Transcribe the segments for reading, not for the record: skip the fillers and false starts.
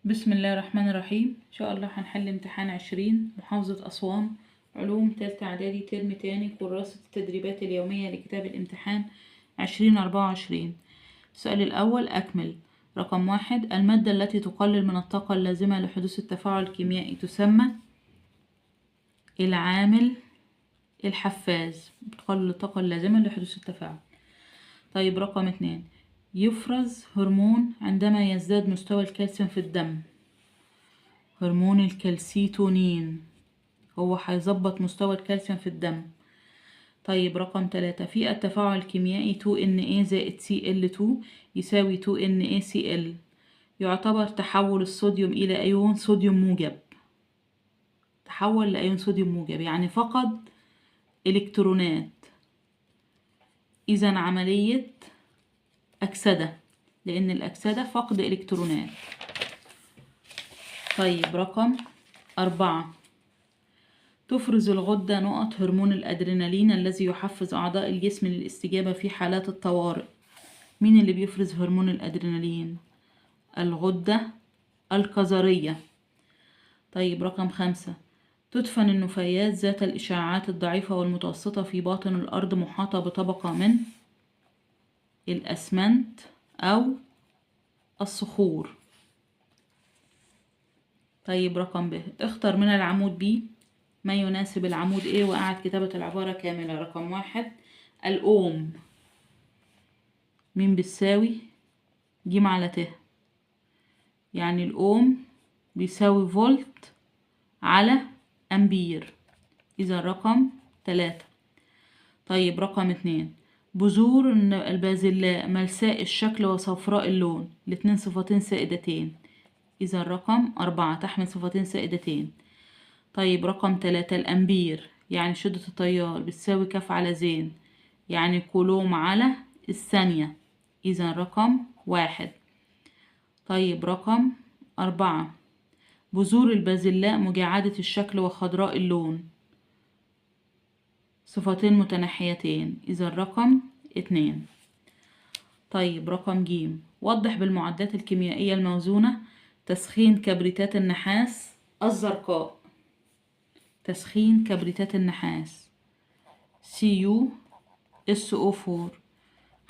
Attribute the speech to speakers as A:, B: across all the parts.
A: بسم الله الرحمن الرحيم. إن شاء الله هنحل امتحان 20 محافظة أسوان، علوم تالتة إعدادي ترم تاني، كراسة التدريبات اليومية لكتاب الامتحان 2024. السؤال الأول أكمل. رقم 1، المادة التي تقلل من الطاقة اللازمة لحدوث التفاعل الكيميائي تسمى العامل الحفاز، بتقلل الطاقة اللازمة لحدوث التفاعل. طيب رقم 2، يفرز هرمون عندما يزداد مستوى الكالسيوم في الدم، هرمون الكالسيتونين، هو هيظبط مستوى الكالسيوم في الدم. طيب رقم 3، في التفاعل الكيميائي 2Na زائد Cl2 يساوي 2NaCl، يعتبر تحول الصوديوم إلى أيون صوديوم موجب، تحول لأيون صوديوم موجب يعني فقد إلكترونات، إذا عملية أكسدة، لأن الأكسدة فقد إلكترونات. طيب رقم 4، تفرز الغدة نقط هرمون الأدرينالين الذي يحفز أعضاء الجسم للاستجابة في حالات الطوارئ. مين اللي بيفرز هرمون الأدرينالين؟ الغدة الكظرية. طيب رقم 5، تدفن النفايات ذات الإشعاعات الضعيفة والمتوسطة في باطن الأرض محاطة بطبقة من الأسمنت أو الصخور. طيب رقم ب، اختر من العمود ب ما يناسب العمود A وأعد كتابة العبارة كاملة. رقم 1، الأوم مين بتساوي ج على ت، يعني الأوم بيساوي فولت على أمبير، إذا رقم 3. طيب رقم 2، بذور البازلاء ملساء الشكل وصفراء اللون، الاتنين صفتين سائدتين، إذا رقم 4 تحمل صفتين سائدتين. طيب رقم 3، الأمبير يعني شدة التيار بتساوي كف على زين، يعني كولوم على الثانية، إذا رقم 1. طيب رقم 4، بذور البازلاء مجعدة الشكل وخضراء اللون، صفتين متناحيتين، إذا الرقم 2. طيب رقم ج، وضح بالمعدات الكيميائية الموزونة تسخين كبريتات النحاس الزرقاء. تسخين كبريتات النحاس CuSO4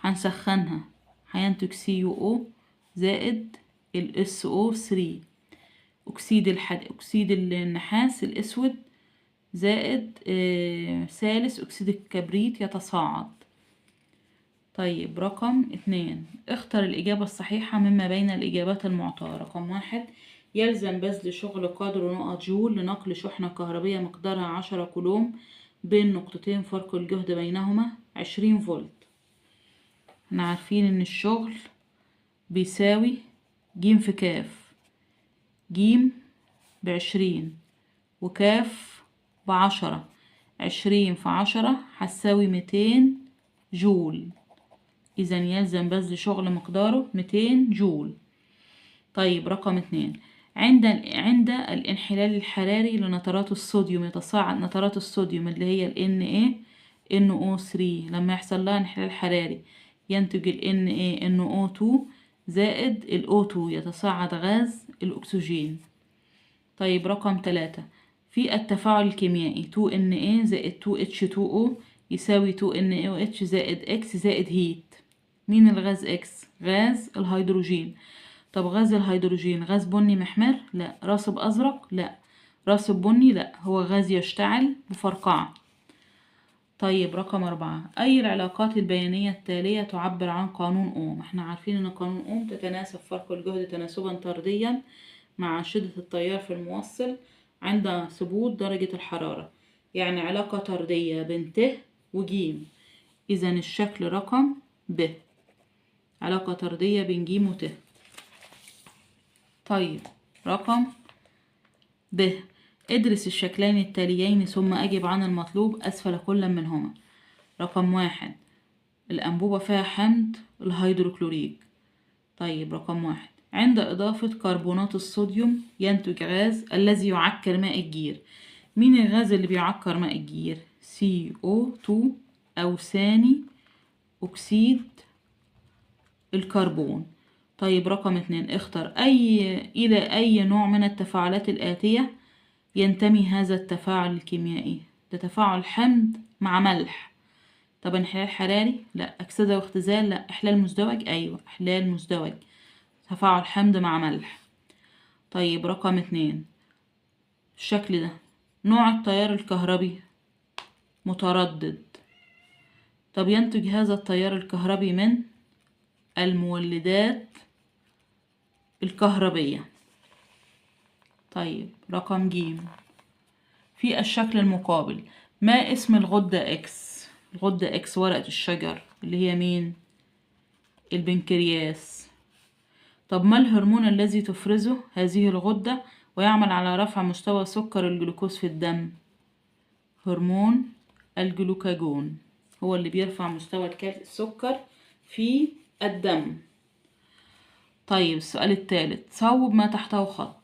A: هنسخنها، هينتج CuO زائد ال SO3، أكسيد النحاس الأسود زائد ثالث أكسيد الكبريت يتصاعد. طيب رقم 2، اختر الإجابة الصحيحة مما بين الإجابات المعطاة. رقم 1، يلزم بذل شغل قدره نقط جول لنقل شحنة كهربية مقدارها 10 كولوم بين نقطتين فرق الجهد بينهما 20 فولت. احنا عارفين ان الشغل بيساوي ج في كاف، ج ب20 وكاف ب10، 20 في 10 هتساوي 200 جول، إذا يلزم بذل شغل مقداره 200 جول. طيب رقم 2، عند الانحلال الحراري لنترات الصوديوم يتصاعد نترات الصوديوم اللي هي ال NaNO3، لما يحصل لها انحلال حراري ينتج ال NaNO2 زائد ال O2، يتصاعد غاز الأكسجين. طيب رقم 3، في التفاعل الكيميائي 2Na زائد 2H2O يساوي 2NaOH زائد X زائد هيت. مين الغاز X؟ غاز الهيدروجين. طب غاز الهيدروجين غاز بني محمر؟ لا. راسب أزرق؟ لا. راسب بني؟ لا، هو غاز يشتعل بفرقعة. طيب رقم 4، أي العلاقات البيانية التالية تعبر عن قانون أوم؟ احنا عارفين ان قانون أوم تتناسب فرق الجهد تناسبا طرديا مع شدة التيار في الموصل عند ثبوت درجة الحرارة، يعني علاقة طردية بين ت وج، إذا الشكل رقم ب، علاقة طردية بين ج وت. طيب رقم ب، ادرس الشكلين التاليين ثم أجب عن المطلوب أسفل كل منهما. رقم 1، الأنبوبة فيها حمض الهيدروكلوريك. طيب رقم 1، عند إضافة كربونات الصوديوم ينتج غاز الذي يعكر ماء الجير. مين الغاز اللي بيعكر ماء الجير؟ CO2 أو ثاني أكسيد الكربون. طيب رقم 2، اختر إلى أي نوع من التفاعلات الآتية ينتمي هذا التفاعل الكيميائي؟ ده تفاعل حمض مع ملح. طب انحلال حراري؟ لا. أكسدة واختزال؟ لا. إحلال مزدوج؟ أيوة إحلال مزدوج. تفاعل حمض مع ملح. طيب رقم 2، الشكل ده نوع التيار الكهربي متردد. طب ينتج هذا التيار الكهربي من المولدات الكهربية. طيب رقم ج، في الشكل المقابل ما اسم الغدة إكس؟ الغدة إكس ورقة الشجر اللي هي مين؟ البنكرياس. طب ما الهرمون الذي تفرزه هذه الغدة ويعمل على رفع مستوى سكر الجلوكوز في الدم؟ هرمون الجلوكاجون هو اللي بيرفع مستوى السكر في الدم. طيب السؤال الثالث، صوب ما تحته خط.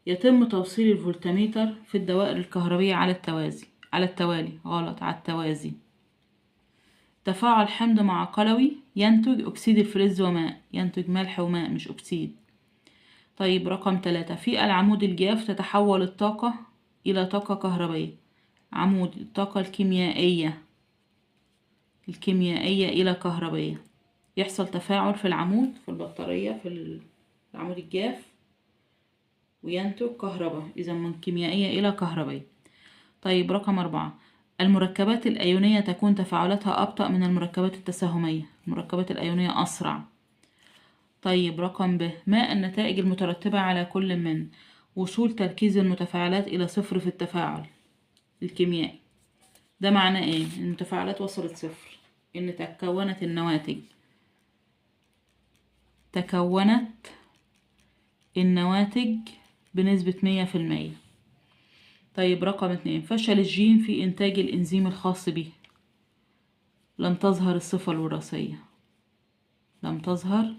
A: يتم توصيل الفولتميتر في الدوائر الكهربية على التوالي. غلط، على التوازي. تفاعل حمض مع قلوي ينتج أكسيد الفلز وماء. ينتج ملح وماء مش أكسيد. طيب رقم 3، في العمود الجاف تتحول الطاقة إلى طاقة كهربية. عمود الطاقة الكيميائية إلى كهربية. يحصل تفاعل في العمود، في البطارية، في العمود الجاف، وينتج كهرباء. إذا من كيميائية إلى كهربية. طيب رقم 4، المركبات الأيونية تكون تفاعلاتها أبطأ من المركبات التساهمية. المركبات الأيونية أسرع. طيب رقم ب، ما النتائج المترتبة على كل من وصول تركيز المتفاعلات إلى صفر في التفاعل الكيميائي؟ ده معناه إيه؟ إن المتفاعلات وصلت صفر، إن تكونت النواتج بنسبة 100%. طيب رقم 2، فشل الجين في إنتاج الإنزيم الخاص به. لم تظهر الصفة الوراثية. لم تظهر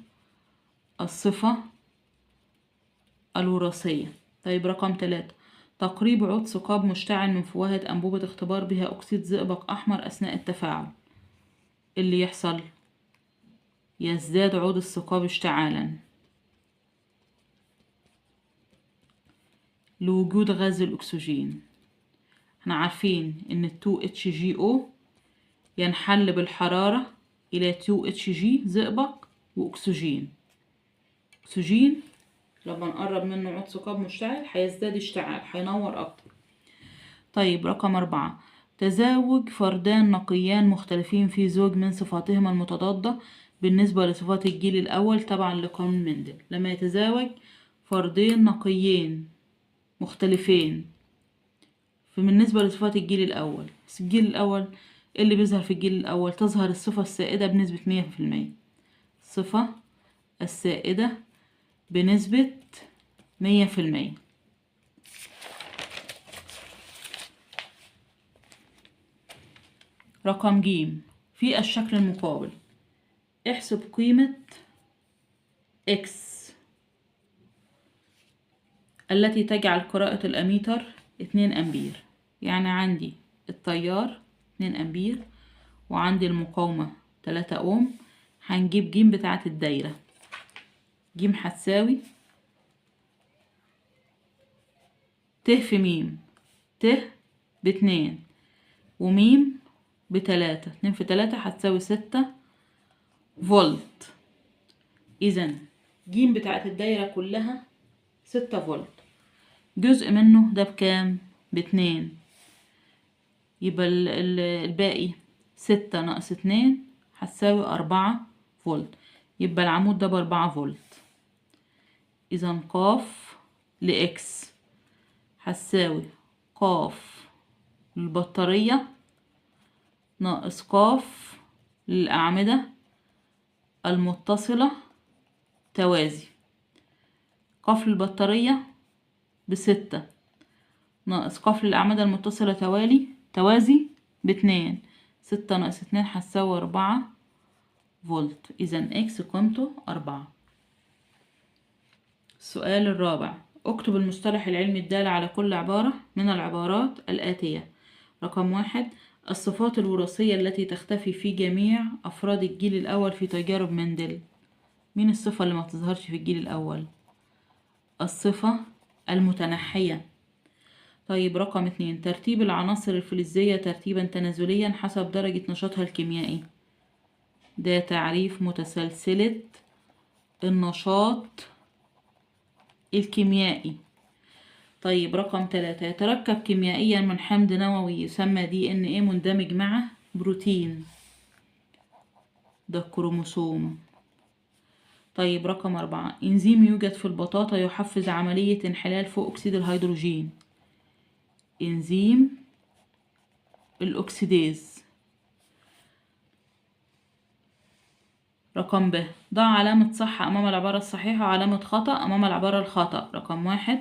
A: الصفة الوراثية. طيب رقم 3، تقريب عود ثقاب مشتعل من فوهة أنبوبة اختبار بها أكسيد زئبق أحمر أثناء التفاعل. اللي يحصل يزداد عود الثقاب اشتعالا لوجود غاز الأكسجين. احنا عارفين ان 2HGO ينحل بالحرارة إلى 2HG زئبق وأكسجين. أكسجين لما نقرب منه عود ثقاب مشتعل هيزداد اشتعال، هينور أكتر. طيب رقم 4، تزاوج فردان نقيان مختلفين في زوج من صفاتهما المتضادة بالنسبة لصفات الجيل الأول تبعا لقانون مندل. لما يتزاوج فردين نقيين مختلفين بالنسبة لصفات الجيل الأول. بس الجيل الأول اللي بيظهر في الجيل الأول تظهر الصفة السائدة بنسبة 100%. الصفة السائدة بنسبة 100%. رقم ج، في الشكل المقابل احسب قيمة X التي تجعل قراءة الأميتر 2 أمبير. يعني عندي التيار 2 أمبير وعندي المقاومة 3 أوم. هنجيب ج بتاعة الدايرة. ج هتساوي ت في م. ت ب2 وم ب3. 2 في 3 هتساوي 6 فولت. إذا ج بتاعة الدايرة كلها 6 فولت. جزء منه ده بكام؟ ب2. يبقى الباقي 6 ناقص 2 هتساوي 4 فولت. يبقى العمود ده ب4 فولت. إذا قاف لإكس هتساوي قاف للبطارية ناقص قاف للأعمدة المتصلة توازي. قاف للبطارية ب6 ناقص قاف للأعمدة المتصلة توازي ب2. 6 ناقص 2 هتساوي 4 فولت. إذا إكس قيمته 4. السؤال الرابع، اكتب المصطلح العلمي الدال على كل عبارة من العبارات الآتية. رقم 1، الصفات الوراثية التي تختفي في جميع أفراد الجيل الأول في تجارب مندل. مين الصفة اللي ما بتظهرش في الجيل الأول؟ الصفة المتنحية. طيب رقم 2، ترتيب العناصر الفلزية ترتيبا تنازليا حسب درجة نشاطها الكيميائي. ده تعريف متسلسلة النشاط الكيميائي. طيب رقم 3، يتركب كيميائيا من حمض نووي يسمى DNA مندمج مع بروتين، ده الكروموسوم. طيب رقم 4، إنزيم يوجد في البطاطا يحفز عملية انحلال فوق أكسيد الهيدروجين. إنزيم الأكسيديز. رقم ب، ضع علامة صح أمام العبارة الصحيحة وعلامة خطأ أمام العبارة الخطأ. رقم 1،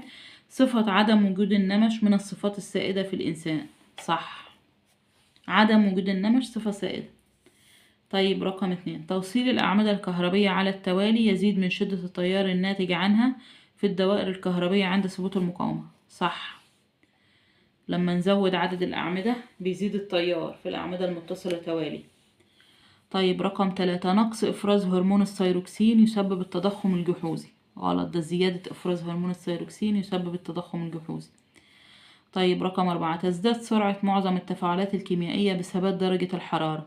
A: صفة عدم وجود النمش من الصفات السائدة في الإنسان. صح، عدم وجود النمش صفة سائدة. طيب رقم 2، توصيل الأعمدة الكهربية على التوالي يزيد من شدة التيار الناتج عنها في الدوائر الكهربية عند ثبوت المقاومة. صح، لما نزود عدد الأعمدة بيزيد التيار في الأعمدة المتصلة توالي. طيب رقم 3، نقص إفراز هرمون الثيروكسين يسبب التضخم الجحوظي. غلط، ده زيادة إفراز هرمون الثيروكسين يسبب التضخم الجحوظي. طيب رقم 4، تزداد سرعة معظم التفاعلات الكيميائية بثبات درجة الحرارة.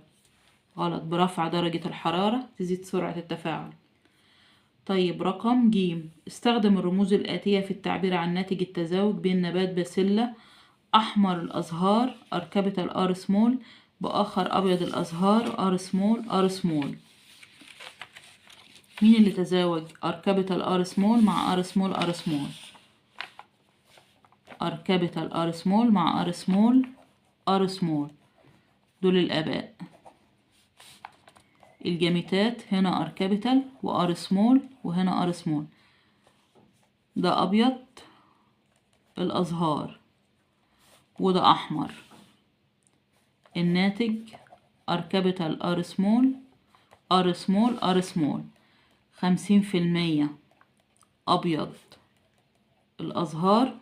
A: غلط، برفع درجة الحرارة تزيد سرعة التفاعل. طيب رقم ج، استخدم الرموز الآتية في التعبير عن ناتج التزاوج بين نبات باسيلا أحمر الأزهار R small بآخر أبيض الأزهار R small. مين اللي تزاوج R small مع R small R small مع R small؟ دول الآباء. الجاميتات هنا R و R small وهنا R small. ده أبيض الأزهار وده أحمر. الناتج R small 50% أبيض الأزهار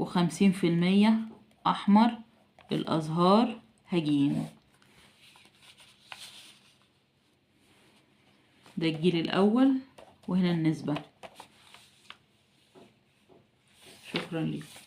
A: و50% أحمر الأزهار هجين. ده الجيل الأول وهنا النسبة. شكرا لكم.